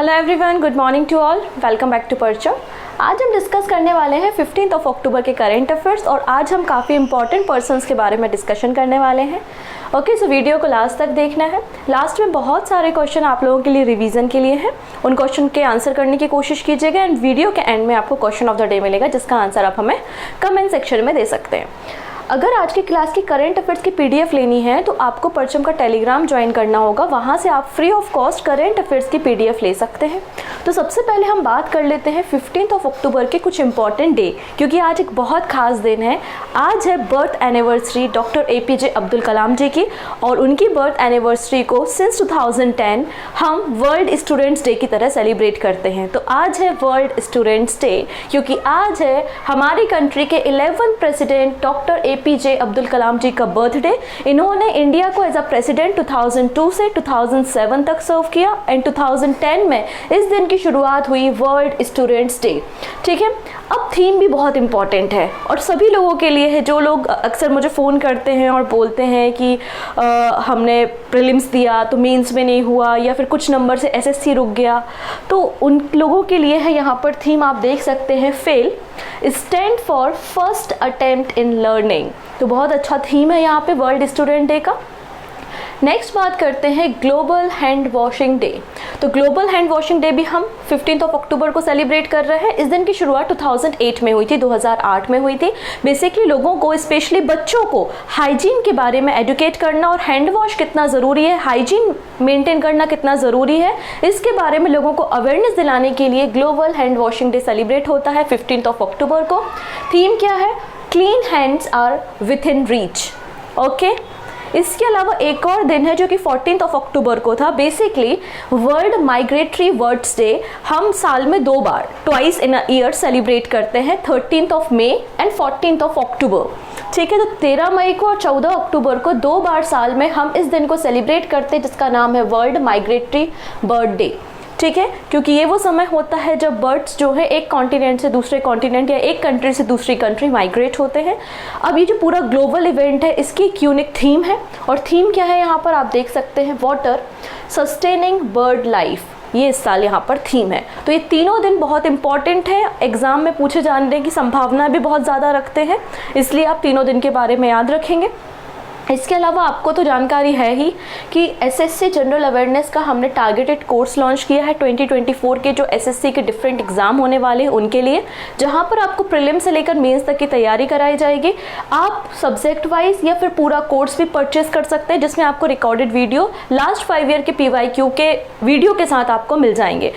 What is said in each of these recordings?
Hello everyone, good morning to all, welcome back to Parcham. आज हम discuss करने वाले हैं 15 अक्टूबर के करंट अफेयर्स और आज हम काफ़ी इंपॉर्टेंट पर्सन्स के बारे में डिस्कशन करने वाले हैं। ओके, सो वीडियो को लास्ट तक देखना है। लास्ट में बहुत सारे क्वेश्चन आप लोगों के लिए रिवीजन के लिए हैं, उन क्वेश्चन के आंसर करने की कोशिश कीजिएगा एंड वीडियो के एंड में आपको क्वेश्चन ऑफ द डे मिलेगा जिसका आंसर आप हमें कमेंट सेक्शन में दे सकते हैं। अगर आज की क्लास की करंट अफेयर्स की पीडीएफ लेनी है तो आपको परचम का टेलीग्राम ज्वाइन करना होगा, वहाँ से आप free of cost current affairs की पीडीएफ ले सकते हैं। तो सबसे पहले हम बात कर लेते हैं 15 अक्टूबर के कुछ इंपॉर्टेंट डे, क्योंकि आज एक बहुत खास दिन है। आज है birth anniversary doctor APJ Abdul Kalam ji की और उनकी बर्थ एनिवर्सरी को सिंस 2010 हम वर्ल्ड स्टूडेंट्स डे की तरह सेलिब्रेट करते हैं। तो आज है वर्ल्ड स्टूडेंट्स डे क्योंकि आज है हमारी कंट्री के 11th president doctor APJ Abdul Kalam ji का बर्थडे। इन्होंने इंडिया को एज अ प्रेसिडेंट 2002 से 2007 तक सर्व किया एंड 2010 में इस दिन की शुरुआत हुई वर्ल्ड स्टूडेंट्स डे। ठीक है, अब थीम भी बहुत इंपॉर्टेंट है और सभी लोगों के लिए है जो लोग अक्सर मुझे फ़ोन करते हैं और बोलते हैं कि हमने प्रीलिम्स दिया तो मेंस में नहीं हुआ या फिर कुछ नंबर से एसएससी रुक गया, तो उन लोगों के लिए है यहाँ पर थीम आप देख सकते हैं, fail stand for first attempt in learning. तो बहुत अच्छा थीम है यहाँ पे वर्ल्ड स्टूडेंट डे का। नेक्स्ट बात करते हैं ग्लोबल हैंड वॉशिंग डे। तो ग्लोबल हैंड वॉशिंग डे भी हम 15 अक्टूबर को सेलिब्रेट कर रहे हैं। इस दिन की शुरुआत 2008 में हुई थी, 2008 में हुई थी। बेसिकली लोगों को, स्पेशली बच्चों को हाइजीन के बारे में एजुकेट करना और हैंड वॉश कितना ज़रूरी है, हाइजीन मेंटेन करना कितना ज़रूरी है, इसके बारे में लोगों को अवेयरनेस दिलाने के लिए global hand washing day celebrate होता है 15 अक्टूबर को। थीम क्या है? Clean hands are within reach. Okay, इसके अलावा एक और दिन है जो कि 14 अक्टूबर को था, basically world migratory birds day. हम साल में 2 बार, twice in a year celebrate करते हैं, 13 मई एंड 14 अक्टूबर। ठीक है, तो 13 मई को और 14 अक्टूबर को 2 बार साल में हम इस दिन को सेलिब्रेट करते हैं जिसका नाम है वर्ल्ड माइग्रेटरी बर्ड डे। ठीक है, क्योंकि ये वो समय होता है जब बर्ड्स जो है एक कॉन्टिनेंट से दूसरे कॉन्टिनेंट या एक कंट्री से दूसरी कंट्री माइग्रेट होते हैं। अब ये जो पूरा ग्लोबल इवेंट है इसकी एक यूनिक थीम है और थीम क्या है यहाँ पर आप देख सकते हैं, वाटर सस्टेनिंग बर्ड लाइफ, ये इस साल यहाँ पर थीम है। तो ये तीनों दिन बहुत इंपॉर्टेंट है, एग्जाम में पूछे जाने की संभावना भी बहुत ज़्यादा रखते हैं, इसलिए आप तीनों दिन के बारे में याद रखेंगे। इसके अलावा आपको तो जानकारी है ही कि एसएससी जनरल अवेयरनेस का हमने टारगेटेड कोर्स लॉन्च किया है 2024 के जो एसएससी के डिफरेंट एग्जाम होने वाले हैं उनके लिए, जहां पर आपको प्रीलिम से लेकर मेंस तक की तैयारी कराई जाएगी। आप सब्जेक्ट वाइज या फिर पूरा कोर्स भी परचेस कर सकते हैं जिसमें आपको रिकॉर्डेड वीडियो लास्ट 5 ईयर के पीवाईक्यू के वीडियो के साथ आपको मिल जाएंगे।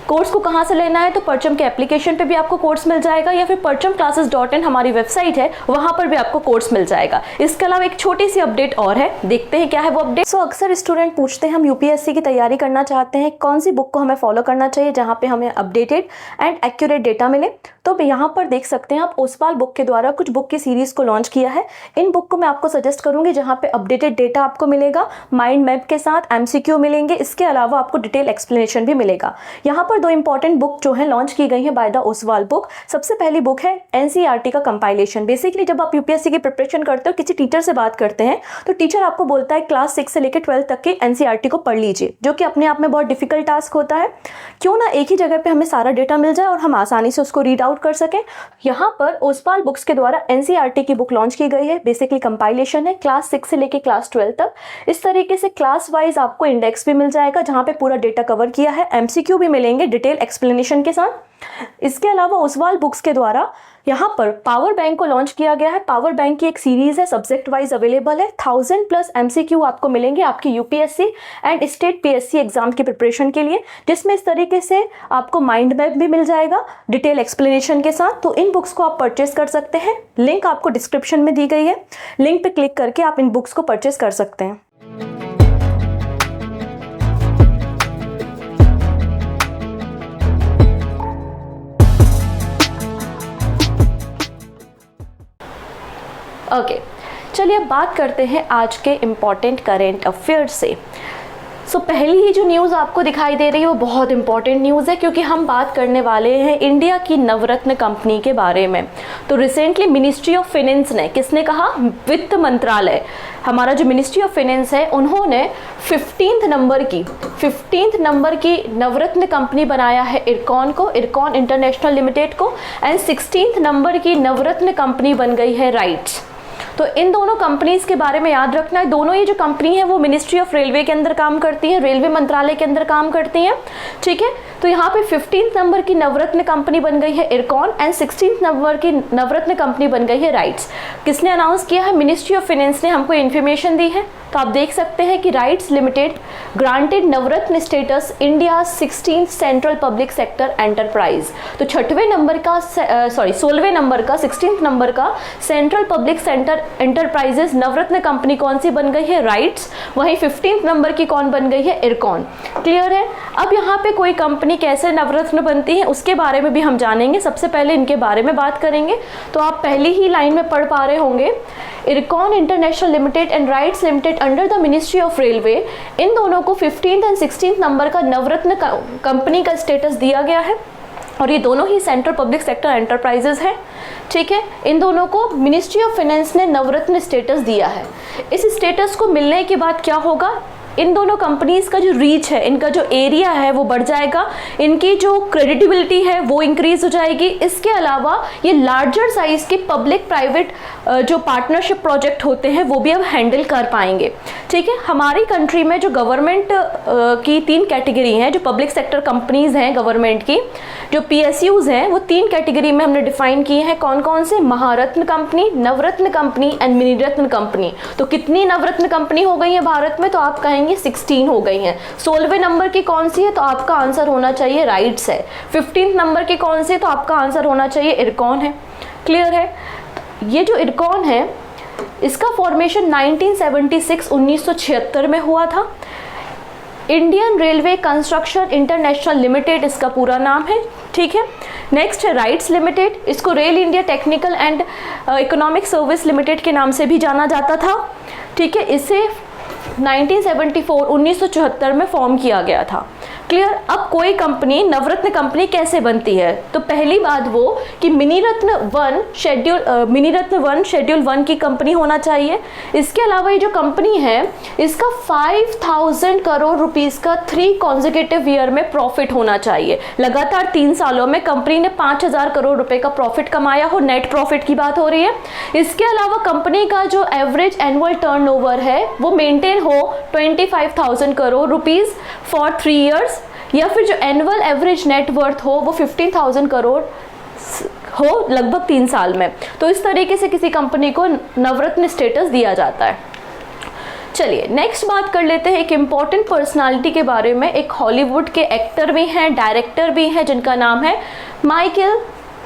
कोर्स को कहाँ से लेना है तो परचम के एप्लीकेशन पे भी आपको कोर्स मिल जाएगा या फिर perchamclasses.in हमारी वेबसाइट है, वहाँ पर भी आपको कोर्स मिल जाएगा। इसके अलावा एक छोटी सी अपडेट और है, देखते हैं क्या है वो अपडेट। सो अक्सर स्टूडेंट पूछते हैं हम यूपीएससी की तैयारी करना चाहते हैं, कौन सी बुक को हमें फॉलो करना चाहिए जहाँ पे हमें अपडेटेड एंड एक्यूरेट डेटा मिले। तो यहाँ पर देख सकते हैं आप, ओसवाल बुक के द्वारा कुछ बुक की सीरीज को लॉन्च किया है। इन बुक को मैं आपको सजेस्ट करूंगी जहाँ पे अपडेटेड डेटा आपको मिलेगा, माइंड मैप के साथ एमसीक्यू मिलेंगे, इसके अलावा आपको डिटेल एक्सप्लेनेशन भी मिलेगा। यहाँ पर 2 इंपॉर्टेंट बुक जो है लॉन्च की गई है बाय द ओसवाल बुक। सबसे पहली बुक है एनसीईआरटी का कंपाइलेशन। बेसिकली जब आप यूपीएससी की प्रिपरेशन करते हो, किसी टीचर से बात करते हैं तो टीचर आपको बोलता है क्लास 6 से लेकर 12 तक के एनसीईआरटी को पढ़ लीजिए, जो कि अपने आप में बहुत डिफिकल्ट टास्क होता है। क्यों ना एक ही जगह पे हमें सारा डेटा मिल जाए और हम आसानी से उसको रीड आउट कर सकें। यहाँ पर ओसवाल बुक्स के द्वारा एनसीईआरटी की बुक लॉन्च की गई है, बेसिकली कंपाइलेशन है क्लास 6 से लेकर क्लास 12 तक। इस तरीके से क्लास वाइज आपको इंडेक्स भी मिल जाएगा जहाँ पे पूरा डेटा कवर किया है, एमसीक्यू भी मिलेंगे डिटेल एक्सप्लेनेशन के साथ। इसके अलावा ओसवाल बुक्स के द्वारा यहाँ पर पावर बैंक को लॉन्च किया गया है। पावर बैंक की एक सीरीज है, सब्जेक्ट वाइज अवेलेबल है। 1000+ एमसीक्यू आपको मिलेंगे आपकी UPSC and state PSC exam की प्रिपरेशन के लिए, जिसमें इस तरीके से आपको माइंड मैप भी मिल जाएगा डिटेल एक्सप्लेनेशन के साथ। तो इन बुक्स को आप परचेस कर सकते हैं, लिंक आपको डिस्क्रिप्शन में दी गई है, लिंक पे क्लिक करके आप इन बुक्स को परचेस कर सकते हैं। ओके, चलिए अब बात करते हैं आज के इम्पॉर्टेंट करेंट अफेयर्स से। सो पहली ही जो न्यूज़ आपको दिखाई दे रही है वो बहुत इंपॉर्टेंट न्यूज़ है, क्योंकि हम बात करने वाले हैं इंडिया की नवरत्न कंपनी के बारे में। तो रिसेंटली मिनिस्ट्री ऑफ फाइनेंस ने, किसने कहा, वित्त मंत्रालय, हमारा जो मिनिस्ट्री ऑफ फाइनेंस है, उन्होंने 15th नंबर की नवरत्न कंपनी बनाया है इरकॉन को, इरकॉन इंटरनेशनल लिमिटेड को, एंड 16th नंबर की नवरत्न कंपनी बन गई है राइट्स। तो इन दोनों कंपनीज के बारे में याद रखना है। दोनों ये जो कंपनी है वो मिनिस्ट्री ऑफ रेलवे के अंदर काम करती है, रेलवे मंत्रालय के अंदर काम करती हैं, ठीक है। तो यहाँ पे 15th नंबर की नवरत्न कंपनी बन गई है इरकॉन एंड 16th नंबर की नवरत्न कंपनी बन गई है राइट्स। किसने अनाउंस किया है? मिनिस्ट्री ऑफ फाइनेंस ने हमको इन्फॉर्मेशन दी है। तो आप देख सकते हैं कि RITES limited granted Navratna status India 16th central public sector enterprise. तो 16वें नंबर का 16th नंबर का central public sector enterprises Navratna company कौन सी बन गई है? राइट्स। वहीं 15th नंबर की कौन बन गई है? इरकॉन। क्लियर है? अब यहाँ पे कोई कंपनी कैसे नवरत्न बनती है उसके बारे में भी हम जानेंगे। सबसे पहले इनके बारे में बात करेंगे। तो आप पहली ही लाइन में पढ़ पा रहे होंगे, IRCON international limited and RITES limited under the ministry of railway, इन दोनों को 15th एंड 16th नंबर का नवरत्न कंपनी का स्टेटस दिया गया है और ये दोनों ही सेंट्रल पब्लिक सेक्टर एंटरप्राइजेज हैं, ठीक है। इन दोनों को मिनिस्ट्री ऑफ फाइनेंस ने नवरत्न स्टेटस दिया है। इस स्टेटस को मिलने के बाद क्या होगा? इन दोनों कंपनीज का जो रीच है, इनका जो एरिया है वो बढ़ जाएगा, इनकी जो क्रेडिबिलिटी है वो इंक्रीज हो जाएगी। इसके अलावा ये लार्जर साइज के पब्लिक प्राइवेट जो पार्टनरशिप प्रोजेक्ट होते हैं वो भी अब हैंडल कर पाएंगे, ठीक है। हमारी कंट्री में जो गवर्नमेंट की 3 कैटेगरी हैं, जो पब्लिक सेक्टर कंपनीज हैं गवर्नमेंट की, जो PSUs हैं, वो 3 कैटेगरी में हमने डिफाइन किए हैं। कौन कौन से? Maharatna company, Navratna company and Miniratna company. तो कितनी नवरत्न कंपनी हो गई है भारत में? तो आप कहेंगे 16 हो गई हैं। 16वें नंबर की कौन सी है? तो आपका आंसर होना चाहिए राइट्स है। 15th नंबर की कौन सी है? तो आपका आंसर होना चाहिए इरकॉन है। क्लियर है? ये जो इरकॉन है इसका फॉर्मेशन 1976 में हुआ था। Indian railway construction international limited इसका पूरा नाम है, ठीक है। नेक्स्ट है राइट्स लिमिटेड, इसको rail India technical and economic service limited के नाम से भी जाना जाता था, ठीक है। इसे 1974 में फॉर्म किया गया था। क्लियर? अब कोई कंपनी नवरत्न कंपनी कैसे बनती है? तो पहली बात वो कि मिनीरत्न 1 शेड्यूल 1 की कंपनी होना चाहिए। इसके अलावा ये जो कंपनी है इसका 5000 करोड़ रुपीस का 3 कॉन्जिक्यूटिव ईयर में प्रॉफिट होना चाहिए। लगातार 3 सालों में कंपनी ने 5000 करोड़ रुपए का प्रॉफिट कमाया हो, नेट प्रॉफिट की बात हो रही है। इसके अलावा कंपनी का जो एवरेज एनुअल टर्नओवर है वो मेंटेन हो 25,000 करोड़ रुपीस फॉर 3 इयर्स, या फिर जो एनुअल एवरेज नेट वर्थ हो वो 15,000 करोड़ हो लगभग 3 साल में। तो इस तरीके से किसी कंपनी को नवरत्न स्टेटस दिया जाता है। चलिए नेक्स्ट बात कर लेते हैं एक इम्पॉर्टेंट पर्सनालिटी के बारे में। एक हॉलीवुड के एक्टर भी हैं, डायरेक्टर भी हैं, जिनका नाम है माइकल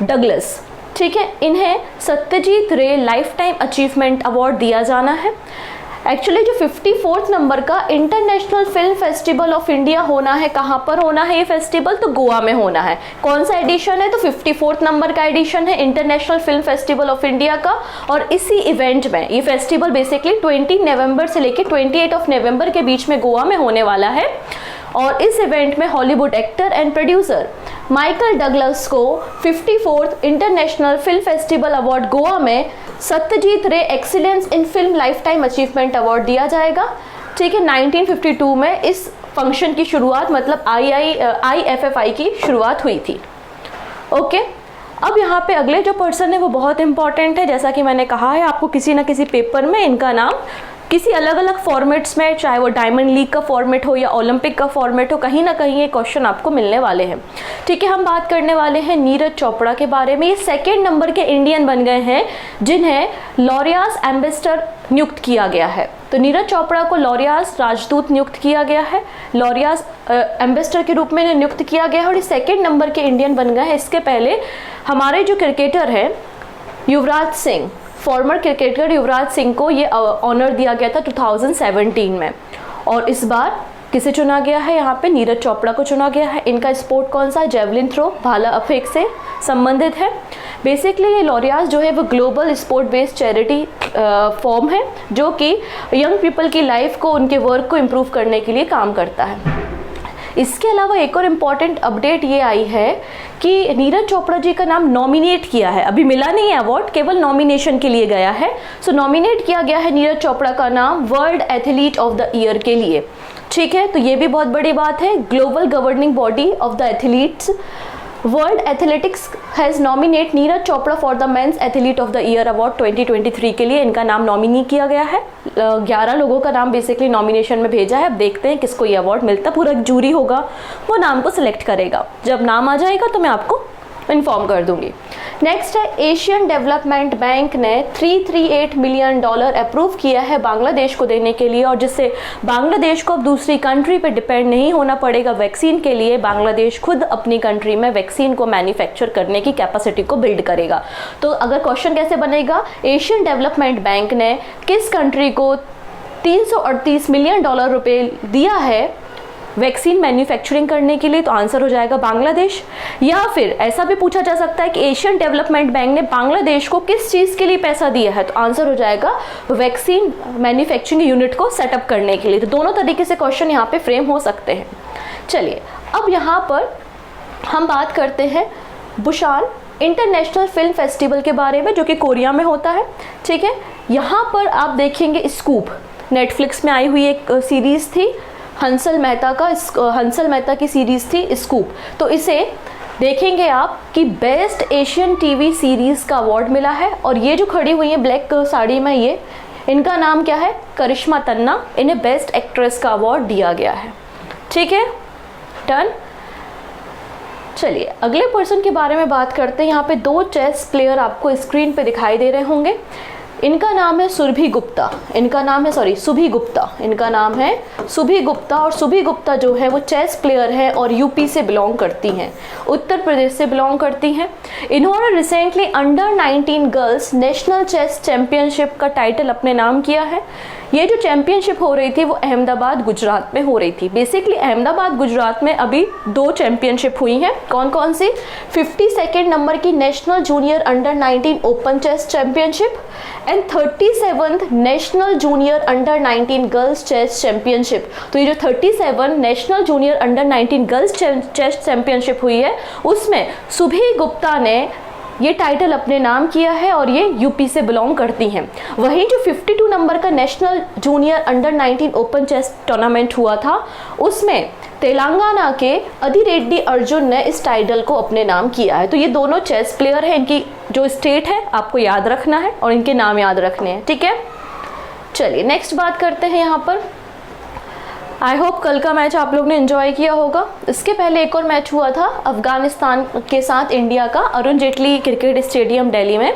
डगलस, ठीक है। इन्हें सत्यजीत रे लाइफ टाइम अचीवमेंट अवार्ड दिया जाना है। एक्चुअली जो 54th नंबर का international film festival of India होना है, कहाँ पर होना है ये फेस्टिवल? तो गोवा में होना है। कौन सा एडिशन है? तो 54th नंबर का एडिशन है international film festival of India का। और इसी इवेंट में, ये फेस्टिवल बेसिकली 20 नवंबर से लेकर 28 नवंबर के बीच में गोवा में होने वाला है। और इस इवेंट में Hollywood actor and producer Michael Douglas को 54th international film festival award Goa में Satyajit Ray excellence in film lifetime achievement award दिया जाएगा, ठीक है। 1952 में इस फंक्शन की शुरुआत, मतलब IFFI की शुरुआत हुई थी। ओके, अब यहाँ पे अगले जो पर्सन है वो बहुत इंपॉर्टेंट है। जैसा कि मैंने कहा है, आपको किसी ना किसी पेपर में इनका नाम किसी अलग अलग फॉर्मेट्स में, चाहे वो डायमंड लीग का फॉर्मेट हो या ओलंपिक का फॉर्मेट हो, कहीं ना कहीं ये क्वेश्चन आपको मिलने वाले हैं, ठीक है। हम बात करने वाले हैं नीरज चोपड़ा के बारे में। ये 2nd नंबर के इंडियन बन गए हैं जिन्हें लॉरियास एम्बेसडर नियुक्त किया गया है। तो नीरज चोपड़ा को लॉरियास राजदूत नियुक्त किया गया है, लॉरियास एम्बेसडर के रूप में इन्हें नियुक्त किया गया है और ये 2nd नंबर के इंडियन बन गए हैं। इसके पहले हमारे जो क्रिकेटर हैं युवराज सिंह, फॉर्मर क्रिकेटर युवराज सिंह को ये ऑनर दिया गया था 2017 में। और इस बार किसे चुना गया है? यहाँ पे नीरज चोपड़ा को चुना गया है। इनका स्पोर्ट कौन सा? जेवलिन थ्रो, भाला फेंक से संबंधित है। बेसिकली ये लॉरियास जो है वो global sport based charity form है जो कि यंग पीपल की लाइफ को, उनके वर्क को इम्प्रूव करने के लिए काम करता है। इसके अलावा एक और इम्पॉर्टेंट अपडेट ये आई है कि नीरज चोपड़ा जी का नाम नॉमिनेट किया है, अभी मिला नहीं है अवार्ड, केवल नॉमिनेशन के लिए गया है। सो नॉमिनेट किया गया है नीरज चोपड़ा का नाम world athlete of the year के लिए। ठीक है, तो ये भी बहुत बड़ी बात है। Global governing body of the athletes world athletics has nominate Neeraj Chopra for the men's athlete of the year award 2023 के लिए इनका नाम नॉमिनी किया गया है। 11 लोगों का नाम बेसिकली नॉमिनेशन में भेजा है। अब देखते हैं किसको ये अवार्ड मिलता है। पूरा जूरी होगा, वो नाम को सिलेक्ट करेगा। जब नाम आ जाएगा तो मैं आपको इन्फॉर्म कर दूंगी। नेक्स्ट है, एशियन डेवलपमेंट बैंक ने $338 मिलियन अप्रूव किया है बांग्लादेश को देने के लिए, और जिससे बांग्लादेश को अब दूसरी कंट्री पे डिपेंड नहीं होना पड़ेगा वैक्सीन के लिए। बांग्लादेश खुद अपनी कंट्री में वैक्सीन को मैन्युफैक्चर करने की कैपेसिटी को बिल्ड करेगा। तो अगर क्वेश्चन कैसे बनेगा, एशियन डेवलपमेंट बैंक ने किस कंट्री को $338 मिलियन रुपए दिया है वैक्सीन मैन्युफैक्चरिंग करने के लिए, तो आंसर हो जाएगा बांग्लादेश। या फिर ऐसा भी पूछा जा सकता है कि एशियन डेवलपमेंट बैंक ने बांग्लादेश को किस चीज़ के लिए पैसा दिया है, तो आंसर हो जाएगा वैक्सीन मैन्युफैक्चरिंग यूनिट को सेटअप करने के लिए। तो दोनों तरीके से क्वेश्चन यहाँ पे फ्रेम हो सकते हैं। चलिए, अब यहाँ पर हम बात करते हैं बुसान इंटरनेशनल फिल्म फेस्टिवल के बारे में, जो कि कोरिया में होता है। ठीक है, यहाँ पर आप देखेंगे स्कूप, नेटफ्लिक्स में आई हुई एक सीरीज़ थी हंसल मेहता की सीरीज़ थी स्कूप। तो इसे देखेंगे आप कि बेस्ट एशियन टीवी सीरीज़ का अवार्ड मिला है। और ये जो खड़ी हुई है ब्लैक साड़ी में, ये इनका नाम क्या है, करिश्मा तन्ना। इन्हें बेस्ट एक्ट्रेस का अवार्ड दिया गया है। ठीक है, डन। चलिए, अगले पर्सन के बारे में बात करते हैं। यहाँ पे 2 चेस प्लेयर आपको स्क्रीन पे दिखाई दे रहे होंगे। इनका नाम है सुभी गुप्ता। इनका नाम है सुभी गुप्ता। और सुभी गुप्ता जो है वो चेस प्लेयर है और यूपी से बिलोंग करती हैं, उत्तर प्रदेश से बिलोंग करती हैं। इन्होंने recently under 19 girls national chess championship का टाइटल अपने नाम किया है। ये जो चैंपियनशिप हो रही थी वो अहमदाबाद गुजरात में हो रही थी। बेसिकली अहमदाबाद गुजरात में अभी 2 चैंपियनशिप हुई हैं। कौन कौन सी? 52nd नंबर की national junior under 19 open chess championship and 37th national junior under 19 girls chess championship. तो ये जो 37 national junior under 19 girls chess championship हुई है, उसमें सुभी गुप्ता ने ये टाइटल अपने नाम किया है और ये यूपी से बिलोंग करती हैं। वहीं जो 52 नंबर का national junior under 19 open chess tournament हुआ था, उसमें तेलंगाना के अधिरेड्डी अर्जुन ने इस टाइटल को अपने नाम किया है। तो ये दोनों चेस प्लेयर हैं। इनकी जो स्टेट है आपको याद रखना है और इनके नाम याद रखने हैं। ठीक है, चलिए नेक्स्ट बात करते हैं। यहाँ पर आई होप कल का मैच आप लोग ने एंजॉय किया होगा। इसके पहले एक और मैच हुआ था अफगानिस्तान के साथ इंडिया का, अरुण जेटली क्रिकेट स्टेडियम दिल्ली में।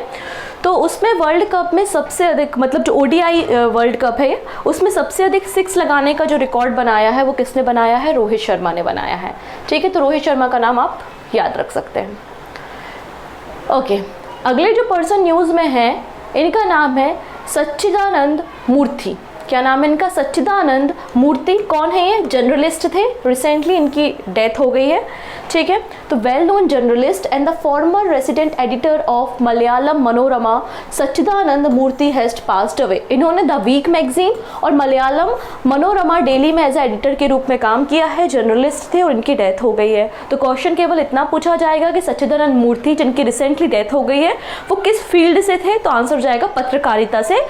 तो उसमें वर्ल्ड कप में सबसे अधिक, मतलब जो ODI वर्ल्ड कप है, उसमें सबसे अधिक 6 लगाने का जो रिकॉर्ड बनाया है वो किसने बनाया है? रोहित शर्मा ने बनाया है। ठीक है, तो रोहित शर्मा का नाम आप याद रख सकते हैं। ओके, अगले जो पर्सन न्यूज़ में है, इनका नाम है सच्चिदानंद मूर्ति। क्या नाम है इनका? सच्चिदानंद मूर्ति। कौन है ये? जर्नलिस्ट थे, रिसेंटली इनकी डेथ हो गई है। ठीक है, तो well known journalist and the former resident editor of Malayalam Manorama Sachchidanand Murthy has passed away. इन्होंने द वीक मैगजीन और मलयालम मनोरमा डेली में एज ए एडिटर के रूप में काम किया है। जर्नलिस्ट थे और इनकी डेथ हो गई है। तो क्वेश्चन केवल इतना पूछा जाएगा कि सच्चिदानंद मूर्ति जिनकी रिसेंटली डेथ हो गई है वो किस फील्ड से थे? तो आंसर हो जाएगा पत्रकारिता से,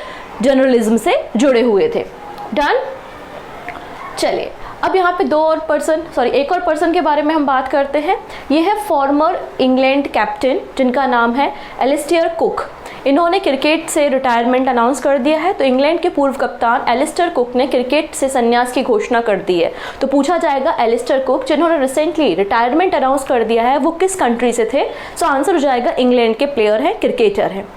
जर्नलिज्म से जुड़े हुए थे। डन। चलिए, अब यहाँ पे एक और पर्सन के बारे में हम बात करते हैं। ये है फॉर्मर इंग्लैंड कैप्टन जिनका नाम है एलिस्टेयर कुक। इन्होंने क्रिकेट से रिटायरमेंट अनाउंस कर दिया है। तो इंग्लैंड के पूर्व कप्तान एलिस्टेयर कुक ने क्रिकेट से संन्यास की घोषणा कर दी है। तो पूछा जाएगा एलिस्टेयर कुक जिन्होंने रिसेंटली रिटायरमेंट अनाउंस कर दिया है वो किस कंट्री से थे? सो आंसर हो जाएगा इंग्लैंड के प्लेयर हैं, क्रिकेटर हैं।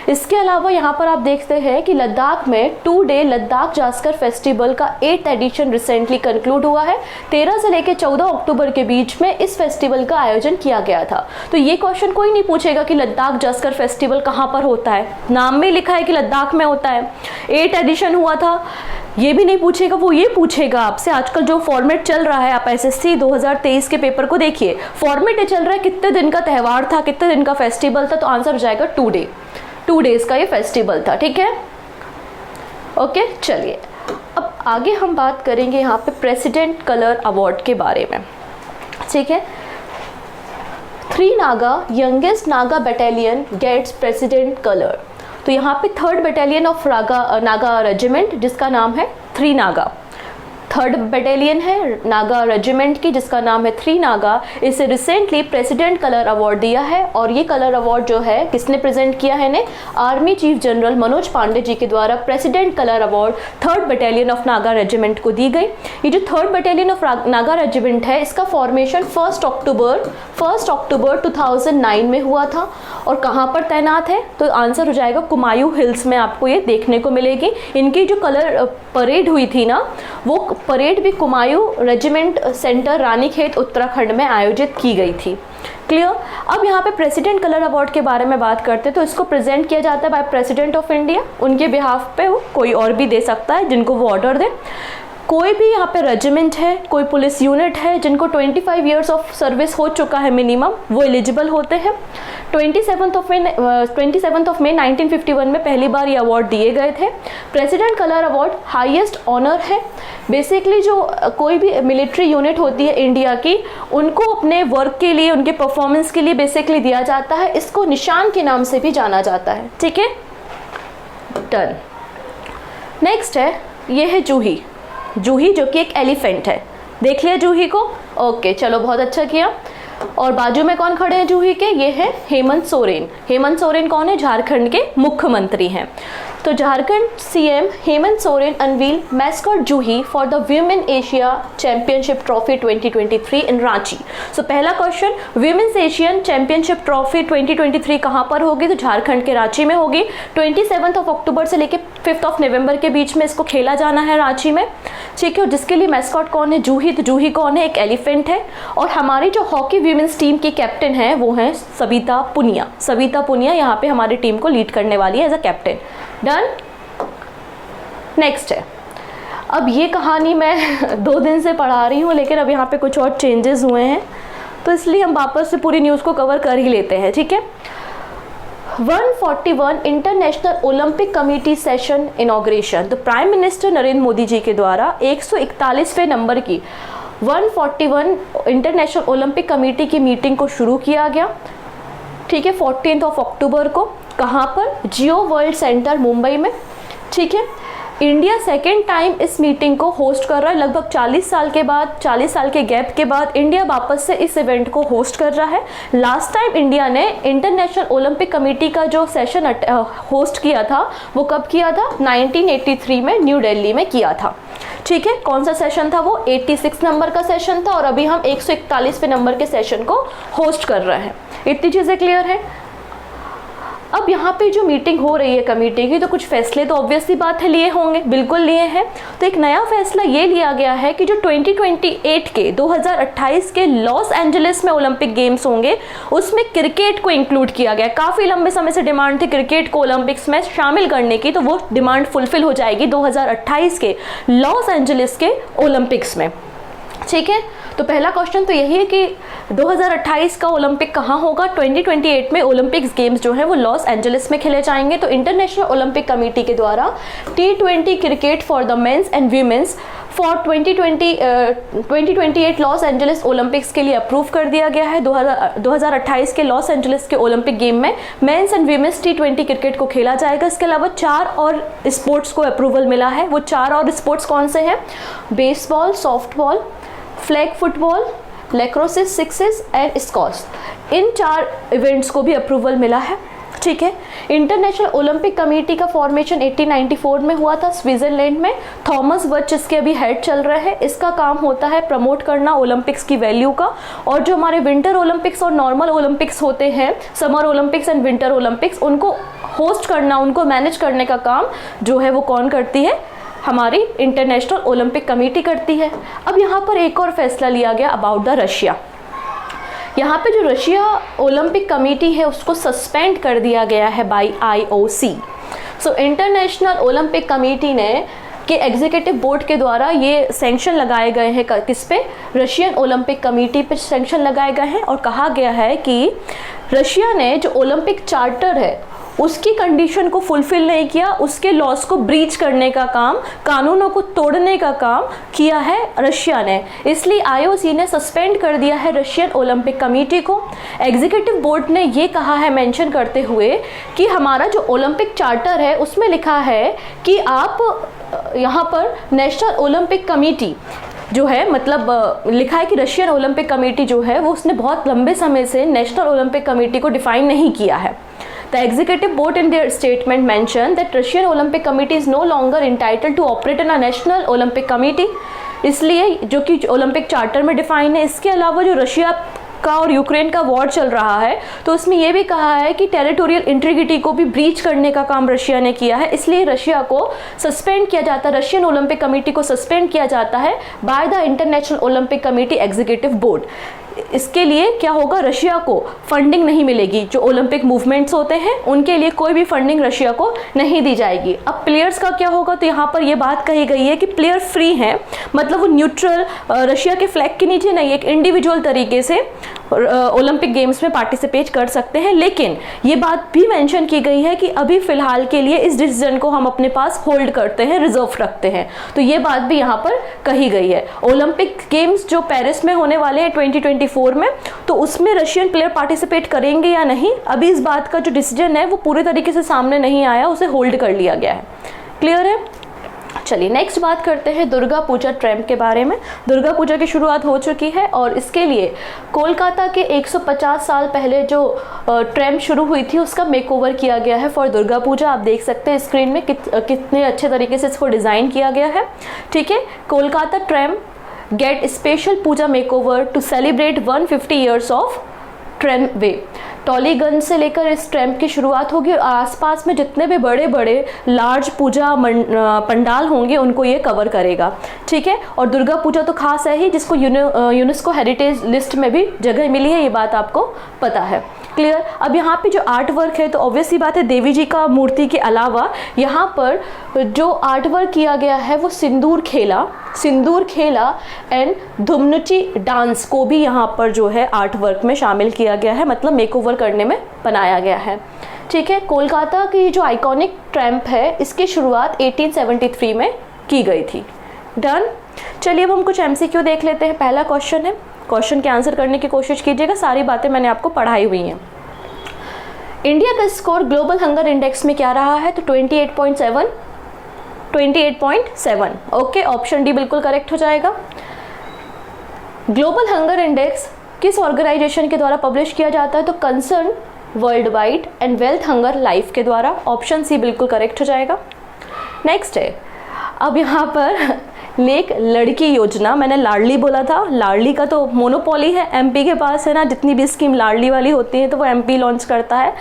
इसके अलावा यहाँ पर आप देखते हैं कि लद्दाख में 2 डे लद्दाख जास्कर फेस्टिवल का 8th एडिशन रिसेंटली कंक्लूड हुआ है। 13 से लेकर 14 अक्टूबर के बीच में इस फेस्टिवल का आयोजन किया गया था। तो ये क्वेश्चन कोई नहीं पूछेगा कि लद्दाख जास्कर फेस्टिवल कहाँ पर होता है, नाम में लिखा है कि लद्दाख में होता है। 8 एडिशन हुआ था, ये भी नहीं पूछेगा। वो ये पूछेगा आपसे आजकल जो फॉर्मेट चल रहा है, आप SSC 2023 के पेपर को देखिए, फॉर्मेट ये चल रहा है कितने दिन का त्यौहार था, कितने दिन का फेस्टिवल था। तो आंसर हो जाएगा 2 डे, 2 डेज का ये फेस्टिवल था। ठीक है, ओके चलिए अब आगे हम बात करेंगे यहाँ पे प्रेसिडेंट कलर अवार्ड के बारे में, ठीक है। 3 Naga youngest Naga battalion gets president colour. तो यहाँ पे 3rd battalion of Naga regiment जिसका नाम है 3 नागा, 3rd बटालियन है नागा रेजिमेंट की जिसका नाम है 3 नागा, इसे रिसेंटली प्रेसिडेंट कलर अवार्ड दिया है। और ये कलर अवार्ड जो है किसने प्रेजेंट किया है ने, army chief general Manoj Pande ji के द्वारा president colour award 3rd battalion of Naga regiment को दी गई। ये जो 3rd battalion of Naga regiment है इसका फॉर्मेशन 1 अक्टूबर 2009 में हुआ था। और कहाँ पर तैनात है, तो आंसर हो जाएगा कुमायूं हिल्स में आपको ये देखने को मिलेगी। इनकी जो कलर परेड हुई थी ना, वो परेड भी कुमायूं रेजिमेंट सेंटर रानीखेत उत्तराखंड में आयोजित की गई थी। क्लियर। अब यहाँ पे प्रेसिडेंट कलर अवार्ड के बारे में बात करते हैं तो इसको प्रेजेंट किया जाता है बाय प्रेसिडेंट ऑफ इंडिया। उनके बिहाफ पे कोई और भी दे सकता है जिनको वो ऑर्डर दे। कोई भी यहाँ पे रेजिमेंट है, कोई पुलिस यूनिट है जिनको 25 ईयर्स ऑफ सर्विस हो चुका है मिनिमम, वो एलिजिबल होते हैं। 27 ऑफ मई 1951 में पहली बार ये अवार्ड दिए गए थे। President colour award highest honour है। बेसिकली जो कोई भी मिलिट्री यूनिट होती है इंडिया की, उनको अपने वर्क के लिए, उनके परफॉर्मेंस के लिए बेसिकली दिया जाता है। इसको निशान के नाम से भी जाना जाता है, ठीक है। डन। नेक्स्ट है, ये है जूही। जूही जो कि एक एलिफेंट है, देख लिया जूही को। ओके चलो बहुत अच्छा किया। और बाजू में कौन खड़े हैं जूही के, ये है हेमंत सोरेन। हेमंत सोरेन कौन है, झारखंड के मुख्यमंत्री हैं। तो Jharkhand CM Hemant Soren unveil mascot Juhi for the women Asia championship trophy 2023 in Ranchi. So पहला question, women's Asian championship trophy 2023 कहाँ पर होगी, तो झारखंड के रांची में होगी। 27 अक्टूबर से लेकर 5 नवंबर के बीच में इसको खेला जाना है रांची में, ठीक है। और जिसके लिए मैस्कॉट कौन है, जूही। तो जूही कौन है, एक एलिफेंट है। और हमारी जो हॉकी वीमेन्स टीम की कैप्टन है वो है सविता पुनिया। सविता पुनिया यहाँ पे हमारी टीम को लीड करने वाली है as a captain. Done. Next है, अब ये कहानी मैं 2 दिन से पढ़ा रही हूँ लेकिन अब यहाँ पे कुछ और चेंजेस हुए हैं तो इसलिए हम वापस से पूरी न्यूज़ को कवर कर ही लेते हैं, ठीक है। 141 international Olympic committee session inauguration. तो प्राइम मिनिस्टर नरेंद्र मोदी जी के द्वारा 141वें नंबर की 141 इंटरनेशनल ओलंपिक कमेटी की मीटिंग को शुरू किया गया, ठीक है, 14 अक्टूबर को। कहाँ पर, जियो वर्ल्ड सेंटर मुंबई में, ठीक है। इंडिया सेकेंड टाइम इस मीटिंग को होस्ट कर रहा है। लगभग 40 साल के बाद, 40 साल के गैप के बाद इंडिया वापस से इस इवेंट को होस्ट कर रहा है। लास्ट टाइम इंडिया ने इंटरनेशनल ओलंपिक कमेटी का जो सेशन होस्ट किया था वो कब किया था, 1983 में न्यू दिल्ली में किया था, ठीक है। कौन सा सेशन था वो, 86 नंबर का सेशन था। और अभी हम 141वें नंबर के सेशन को होस्ट कर रहे हैं। इतनी चीज़ें क्लियर है। अब यहाँ पे जो मीटिंग हो रही है कमेटी की, तो कुछ फैसले तो ऑब्वियसली बात है लिए होंगे, बिल्कुल लिए हैं। तो एक नया फैसला ये लिया गया है कि जो 2028 के लॉस एंजलिस में ओलंपिक गेम्स होंगे उसमें क्रिकेट को इंक्लूड किया गया। काफ़ी लंबे समय से डिमांड थी क्रिकेट को ओलंपिक्स में शामिल करने की, तो वो डिमांड फुलफिल हो जाएगी 2028 के लॉस एंजलिस के ओलंपिक्स में, ठीक है। तो पहला क्वेश्चन तो यही है कि 2028 का ओलंपिक कहाँ होगा। 2028 में ओलंपिक्स गेम्स जो है वो लॉस एंजलिस में खेले जाएंगे। तो इंटरनेशनल ओलंपिक कमेटी के द्वारा T20 cricket for the men's and women's for 2028 Los Angeles Olympics के लिए अप्रूव कर दिया गया है। 2028 के लॉस एंजलिस के ओलंपिक गेम में men's and women's T20 cricket को खेला जाएगा। इसके अलावा 4 और स्पोर्ट्स को अप्रूवल मिला है। वो 4 और स्पोर्ट्स कौन से हैं, baseball, softball, flag football, lacrosse, sixes and squash. इन 4 इवेंट्स को भी अप्रूवल मिला है, ठीक है। इंटरनेशनल ओलंपिक कमेटी का फॉर्मेशन 1894 में हुआ था स्विट्जरलैंड में। थॉमस बच इसके अभी हेड चल रहे हैं। इसका काम होता है प्रमोट करना ओलंपिक्स की वैल्यू का। और जो हमारे विंटर ओलंपिक्स और नॉर्मल ओलंपिक्स होते हैं, summer Olympics and winter Olympics, उनको होस्ट करना, उनको मैनेज करने का काम जो है वो कौन करती है, हमारी इंटरनेशनल ओलंपिक कमेटी करती है। अब यहाँ पर एक और फैसला लिया गया अबाउट द रशिया। यहाँ पे जो रशिया ओलंपिक कमेटी है उसको सस्पेंड कर दिया गया है bye IOC। So international Olympic committee ने के एग्जीक्यूटिव बोर्ड के द्वारा ये सैंक्शन लगाए गए हैं, किस पे, रशियन ओलंपिक कमेटी पे सैंक्शन लगाए गए हैं। और कहा गया है कि रशिया ने जो ओलंपिक चार्टर है उसकी कंडीशन को फुलफिल नहीं किया, उसके लॉस को ब्रीच करने का काम, कानूनों को तोड़ने का काम किया है रशिया ने। इसलिए आईओसी ने सस्पेंड कर दिया है रशियन ओलंपिक कमेटी को। एग्जीक्यूटिव बोर्ड ने ये कहा है मेंशन करते हुए कि हमारा जो ओलंपिक चार्टर है उसमें लिखा है कि आप यहाँ पर नेशनल ओलंपिक कमेटी जो है, मतलब लिखा है कि रशियन ओलंपिक कमेटी जो है वो उसने बहुत लंबे समय से नेशनल ओलंपिक कमेटी को डिफाइन नहीं किया है। The executive board in their statement mentioned that Russian Olympic Committee is no longer entitled to operate in a national Olympic committee। इसलिए जो कि ओलंपिक चार्टर में डिफाइन है। इसके अलावा जो रशिया का और यूक्रेन का वॉर चल रहा है तो उसमें यह भी कहा है कि टेरिटोरियल इंटीग्रिटी को भी ब्रीच करने का काम रशिया ने किया है। इसलिए रशिया को सस्पेंड किया जाता है, रशियन ओलंपिक कमेटी को सस्पेंड किया जाता है by the international Olympic committee executive board. इसके लिए क्या होगा, रशिया को फंडिंग नहीं मिलेगी। जो ओलंपिक मूवमेंट्स होते हैं उनके लिए कोई भी फंडिंग रशिया को नहीं दी जाएगी। अब प्लेयर्स का क्या होगा, तो यहाँ पर ये बात कही गई है कि प्लेयर फ्री हैं, मतलब वो न्यूट्रल रशिया के फ्लैग के नीचे नहीं, एक इंडिविजुअल तरीके से ओलंपिक गेम्स में पार्टिसिपेट कर सकते हैं। लेकिन ये बात भी मेंशन की गई है कि अभी फिलहाल के लिए इस डिसीजन को हम अपने पास होल्ड करते हैं, रिजर्व रखते हैं। तो ये बात भी यहाँ पर कही गई है। ओलंपिक गेम्स जो पेरिस में होने वाले हैं 2024 में, तो उसमें रशियन प्लेयर पार्टिसिपेट करेंगे या नहीं, अभी इस बात का जो डिसीजन है वो पूरे तरीके से सामने नहीं आया, उसे होल्ड कर लिया गया है। क्लियर है। चलिए नेक्स्ट बात करते हैं दुर्गा पूजा ट्रैम्प के बारे में। दुर्गा पूजा की शुरुआत हो चुकी है और इसके लिए कोलकाता के 150 साल पहले जो ट्रैम्प शुरू हुई थी उसका मेकओवर किया गया है फॉर दुर्गा पूजा। आप देख सकते हैं स्क्रीन में कितने अच्छे तरीके से इसको डिज़ाइन किया गया है। ठीक है, Kolkata tram get special puja makeover to celebrate 150 years of tramway. Tollygunge से लेकर इस ट्रैम्प की शुरुआत होगी और आसपास में जितने भी बड़े बड़े लार्ज पूजा पंडाल होंगे उनको ये कवर करेगा। ठीक है, और दुर्गा पूजा तो खास है ही, जिसको यूनेस्को हेरिटेज लिस्ट में भी जगह मिली है, ये बात आपको पता है। क्लियर। अब यहाँ पे जो आर्ट वर्क है तो ऑब्वियसली बात है देवी जी का मूर्ति के अलावा यहाँ पर जो आर्ट वर्क किया गया है वो सिंदूर खेला एंड धुमनुची डांस को भी यहाँ पर जो है आर्ट वर्क में शामिल किया गया है, मतलब मेकओवर करने में बनाया गया है। ठीक है, कोलकाता की जो आइकॉनिक ट्रैम्प है इसकी शुरुआत 1873 में की गई थी। डन। चलिए अब हम कुछ MCQ देख लेते हैं। पहला क्वेश्चन है, क्वेश्चन के आंसर करने की कोशिश कीजिएगा, सारी बातें मैंने आपको पढ़ाई हुई हैं। इंडिया का स्कोर ग्लोबल हंगर इंडेक्स में क्या रहा है, तो 28.7। ओके, ऑप्शन डी बिल्कुल करेक्ट हो जाएगा। ग्लोबल हंगर इंडेक्स किस ऑर्गेनाइजेशन के द्वारा पब्लिश किया जाता है, तो concern world wide and wealth hunger life के द्वारा। ऑप्शन सी बिल्कुल करेक्ट हो जाएगा। नेक्स्ट है, अब यहाँ पर लेक लड़की योजना, मैंने लाडली बोला था, लाडली का तो मोनोपोली है MP के पास, है ना, जितनी भी स्कीम लाडली वाली होती है तो वो MP लॉन्च करता है।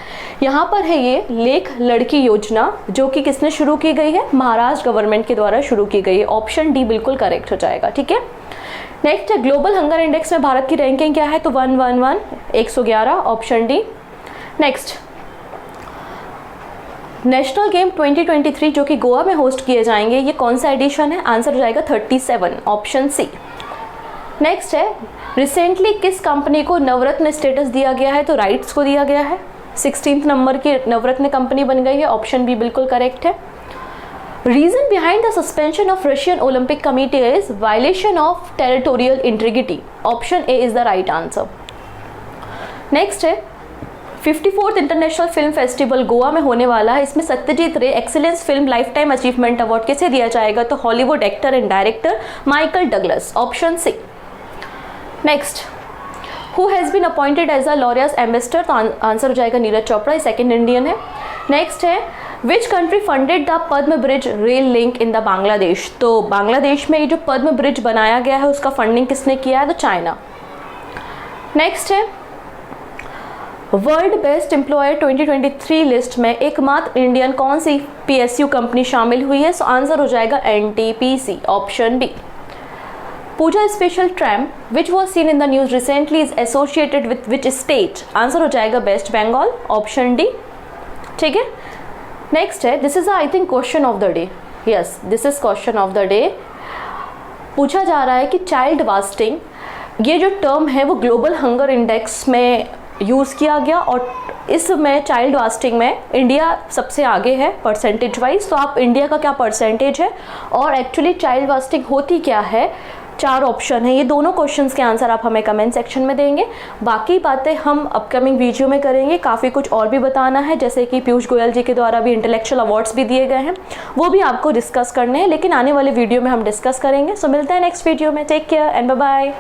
यहाँ पर है ये लेक लड़की योजना, जो कि किसने शुरू की गई है, महाराष्ट्र गवर्नमेंट के द्वारा शुरू की गई है। ऑप्शन डी बिल्कुल करेक्ट हो जाएगा। ठीक है, नेक्स्ट है, ग्लोबल हंगर इंडेक्स में भारत की रैंकिंग क्या है, तो 111। Option D. Next, national game 2023 जो कि गोवा में होस्ट किए जाएंगे, ये कौन सा एडिशन है, आंसर हो जाएगा 37। Option C. नेक्स्ट है, रिसेंटली किस कंपनी को नवरत्न स्टेटस दिया गया है, तो राइट्स को दिया गया है। 16th नंबर की नवरत्न कंपनी बन गई है। ऑप्शन बी बिल्कुल करेक्ट है। Reason behind the suspension of Russian Olympic committee is violation of territorial integrity. Option A is the right answer. Next है, 54th international film festival Goa में होने वाला है, इसमें Satyajit Ray excellence film lifetime achievement award किसे दिया जाएगा, तो Hollywood actor and director Michael Douglas. Option C. Next, who has been appointed as a Laureus ambassador, तो आंसर हो जाएगा नीरज चोपड़ा, सेकेंड इंडियन है। नेक्स्ट है, which country funded the Padma bridge rail link in the Bangladesh, तो बांग्लादेश में ये जो पद्म ब्रिज बनाया गया है उसका फंडिंग किसने किया है, तो चाइना। नेक्स्ट है, वर्ल्ड बेस्ट एम्प्लॉयर 2023 लिस्ट में एकमात्र इंडियन कौन सी PSU कंपनी शामिल हुई है, सो आंसर हो जाएगा NTPC। Option D. Puja special tram which was seen in the news recently is associated with which state, answer हो जाएगा वेस्ट बंगाल। Option D. ठीक है, नेक्स्ट है, this is I think question of the day. Yes, this is question of the day. पूछा जा रहा है कि चाइल्ड वास्टिंग, ये जो टर्म है वो ग्लोबल हंगर इंडेक्स में यूज़ किया गया और इसमें चाइल्ड वास्टिंग में इंडिया सबसे आगे है परसेंटेज वाइज, तो आप इंडिया का क्या परसेंटेज है और एक्चुअली चाइल्ड वास्टिंग होती क्या है, 4 ऑप्शन है, ये दोनों क्वेश्चंस के आंसर आप हमें कमेंट सेक्शन में देंगे। बाकी बातें हम अपकमिंग वीडियो में करेंगे, काफ़ी कुछ और भी बताना है, जैसे कि पीयूष गोयल जी के द्वारा भी इंटेलेक्चुअल अवार्ड्स भी दिए गए हैं, वो भी आपको डिस्कस करने हैं, लेकिन आने वाले वीडियो में हम डिस्कस करेंगे। सो मिलते हैं नेक्स्ट वीडियो में, take care and bye bye.